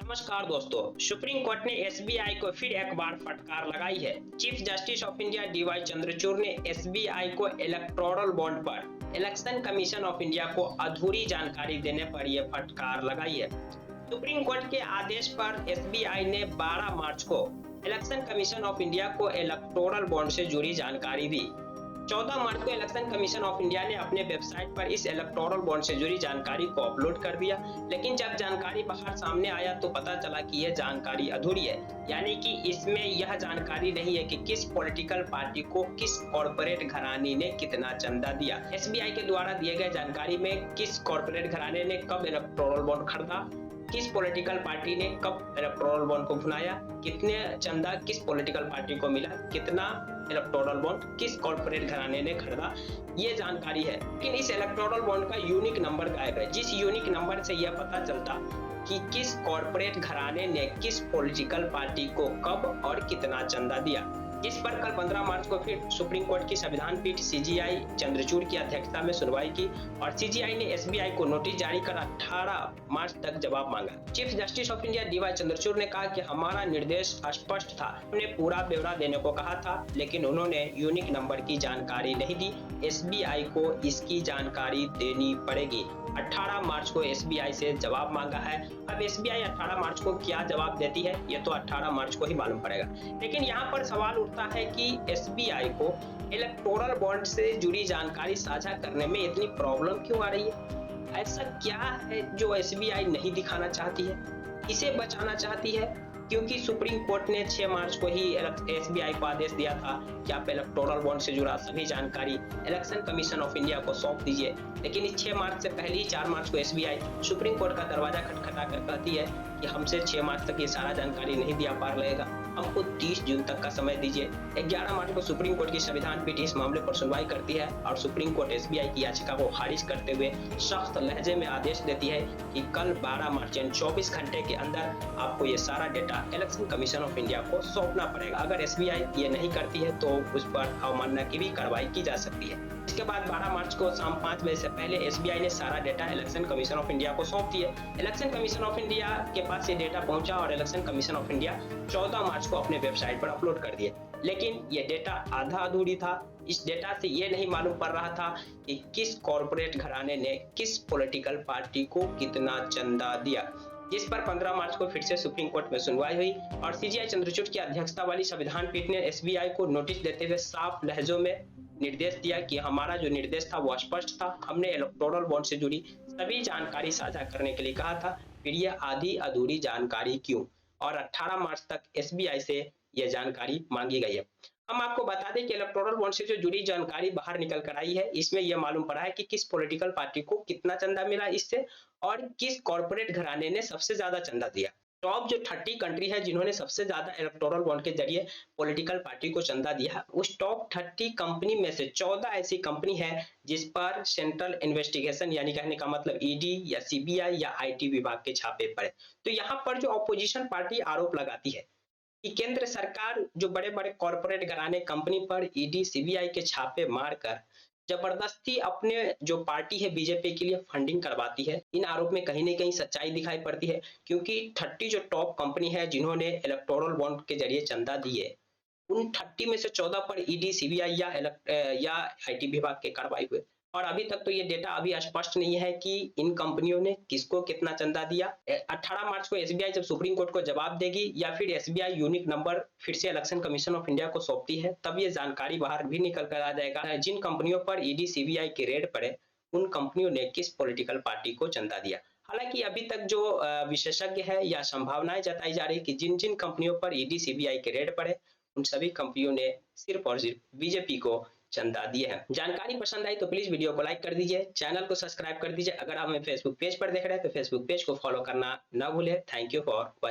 नमस्कार दोस्तों, supreme court ने एसबीआई को फिर एक बार फटकार लगाई है। Chief justice of India D Y Chandrachud ने एसबीआई को इलेक्टोरल बॉन्ड पर इलेक्शन कमीशन ऑफ इंडिया को अधूरी जानकारी देने पर यह फटकार लगाई है। सुप्रीम कोर्ट के आदेश पर एसबीआई ने 12 मार्च को इलेक्शन कमीशन ऑफ इंडिया को इलेक्टोरल बॉन्ड से जुड़ी जानकारी दी। 14 मार्च को इलेक्शन कमीशन ऑफ इंडिया ने अपने वेबसाइट पर इस इलेक्टोरल बॉन्ड से जुड़ी जानकारी को अपलोड कर दिया, लेकिन जब जानकारी बाहर सामने आया तो पता चला कि यह जानकारी अधूरी है, यानी कि इसमें यह जानकारी नहीं है कि किस पॉलिटिकल पार्टी को किस कॉर्पोरेट घराने ने कितना चंदा दिया। एसबीआई के द्वारा दिए गए जानकारी में किस कॉर्पोरेट घराने ने कब इलेक्टोरल बॉन्ड खरीदा, किस पॉलिटिकल पार्टी ने कब इलेक्टोरल बॉन्ड को भुनाया, कितने चंदा किस पॉलिटिकल पार्टी को मिला, कितना इलेक्टोरल बॉन्ड किस कॉर्पोरेट घराने ने खरीदा, ये जानकारी है। लेकिन इस इलेक्टोरल बॉन्ड का यूनिक नंबर गायब है, जिस यूनिक नंबर से यह पता चलता कि किस कॉर्पोरेट घराने ने किस पॉलिटिकल पार्टी को कब और कितना चंदा दिया। जिस पर कल 15 मार्च को फिर सुप्रीम कोर्ट की संविधान पीठ सीजीआई चंद्रचूड़ की अध्यक्षता में सुनवाई की और सीजीआई ने एसबीआई को नोटिस जारी कर 18 मार्च तक जवाब मांगा। Chief justice of India D Y Chandrachud ने कहा कि हमारा निर्देश स्पष्ट था, उन्होंने पूरा ब्यौरा देने को कहा था, लेकिन उन्होंने यूनिक नंबर की जानकारी नहीं दी। एसबीआई को इसकी जानकारी देनी पड़ेगी। 18 मार्च को एसबीआई से जवाब मांगा है। अब एसबीआई 18 मार्च को क्या जवाब देती है, ये तो 18 मार्च को ही मालूम पड़ेगा। लेकिन यहाँ पर सवाल उठता है कि एसबीआई को इलेक्टोरल बॉन्ड से जुड़ी जानकारी साझा करने में इतनी प्रॉब्लम क्यों आ रही है? ऐसा क्या है जो एसबीआई नहीं दिखाना चाहती है, इसे बचाना चाहती है? क्योंकि सुप्रीम कोर्ट ने 6 मार्च को ही एसबीआई को आदेश दिया था कि आप इलेक्टोरल बॉन्ड से जुड़ा सभी जानकारी इलेक्शन कमीशन ऑफ इंडिया को सौंप दीजिए। लेकिन इस 6 मार्च से पहले ही 4 मार्च को एसबीआई सुप्रीम कोर्ट का दरवाजा खटखटा कर कहती है कि हमसे 6 मार्च तक ये सारा जानकारी नहीं दिया पार लगेगा, हमको 30 जून तक का समय दीजिए। 11 मार्च को सुप्रीम कोर्ट की संविधान पीठ इस मामले पर सुनवाई करती है और सुप्रीम कोर्ट एसबीआई की याचिका को खारिज करते हुए सख्त लहजे में आदेश देती है कि कल 12 मार्च यानी 24 घंटे के अंदर आपको ये सारा data election commission of India को सौंपना पड़ेगा। अगर एसबीआई ये नहीं करती है तो उस पर अवमानना की भी कार्रवाई की जा सकती है। इसके बाद 12 मार्च को शाम 5 बजे से पहले एसबीआई ने सारा data election commission of India को सौंप दिया। इलेक्शन कमीशन ऑफ इंडिया के पास ये डेटा पहुंचा और इलेक्शन कमीशन ऑफ इंडिया 14 मार्च को अपने वेबसाइट पर अपलोड कर दिए। लेकिन ये डेटा आधा अधूरी था। इस डेटा से ये नहीं मालूम पड़ रहा था कि किस कॉर्पोरेट घराने ने किस पॉलिटिकल पार्टी को कितना चंदा दिया। जिस पर 15 मार्च को फिर से सुप्रीम कोर्ट में सुनवाई हुई और सीजीआई चंद्रचूड़ की अध्यक्षता वाली संविधान पीठ ने एसबीआई को नोटिस देते हुए साफ लहजों में निर्देश दिया कि हमारा जो निर्देश था वो स्पष्ट था। हमने इलेक्टोरल बॉन्ड से जुड़ी सभी जानकारी साझा करने के लिए कहा था, फिर यह आधी अधूरी जानकारी क्यों? और 18 मार्च तक एसबीआई से यह जानकारी मांगी गई है। हम आपको बता दें कि इलेक्टोरल बॉन्ड से जो जुड़ी जानकारी बाहर निकल कर आई है, इसमें यह मालूम पड़ा है कि किस पॉलिटिकल पार्टी को कितना चंदा मिला इससे और किस कॉर्पोरेट घराने ने सबसे ज्यादा चंदा दिया। टॉप जो 30 कंट्री है जिन्होंने सबसे ज्यादा इलेक्टोरल बॉन्ड के जरिए पॉलिटिकल पार्टी को चंदा दिया, उस टॉप 30 कंपनी में से 14 ऐसी कंपनी है जिस पर सेंट्रल इन्वेस्टिगेशन यानी कहने का मतलब ईडी या सीबीआई या आईटी विभाग के छापे पड़े। तो यहाँ पर जो ऑपोजिशन पार्टी आरोप लगाती है कि केंद्र सरकार जो बड़े बड़े कॉर्पोरेट घराने कंपनी पर ईडी सीबीआई के छापे मारकर जबरदस्ती अपने जो पार्टी है बीजेपी के लिए फंडिंग करवाती है, इन आरोप में कहीं न कहीं सच्चाई दिखाई पड़ती है। क्योंकि 30 जो टॉप कंपनी है जिन्होंने इलेक्टोरल बॉन्ड के जरिए चंदा दिए, उन 30 में से 14 पर ईडी सीबीआई या आईटी विभाग के कार्रवाई हुए और अभी तक तो ये डेटा अभी स्पष्ट नहीं है कि इन कंपनियों ने किसको कितना चंदा दिया। 18 मार्च को एसबीआई जब सुप्रीम कोर्ट को जवाब देगी या फिर एसबीआई यूनिक नंबर फिर से इलेक्शन कमीशन ऑफ इंडिया को सौंपती है, तब ये जानकारी बाहर भी निकल कर आ जाएगा जिन कंपनियों पर ईडी सीबीआई के रेड पड़े उन कंपनियों ने किस पॉलिटिकल पार्टी को चंदा दिया। हालांकि अभी तक जो विशेषज्ञ है या संभावनाएं जताई जा रही कि जिन जिन कंपनियों पर ईडी सीबीआई के रेड पड़े उन सभी कंपनियों ने सिर्फ और सिर्फ बीजेपी को चंदा दिए हैं। जानकारी पसंद आई तो प्लीज वीडियो को लाइक कर दीजिए, चैनल को सब्सक्राइब कर दीजिए। अगर आप हमें फेसबुक पेज पर देख रहे हैं तो फेसबुक पेज को फॉलो करना ना भूलें। Thank you for watching.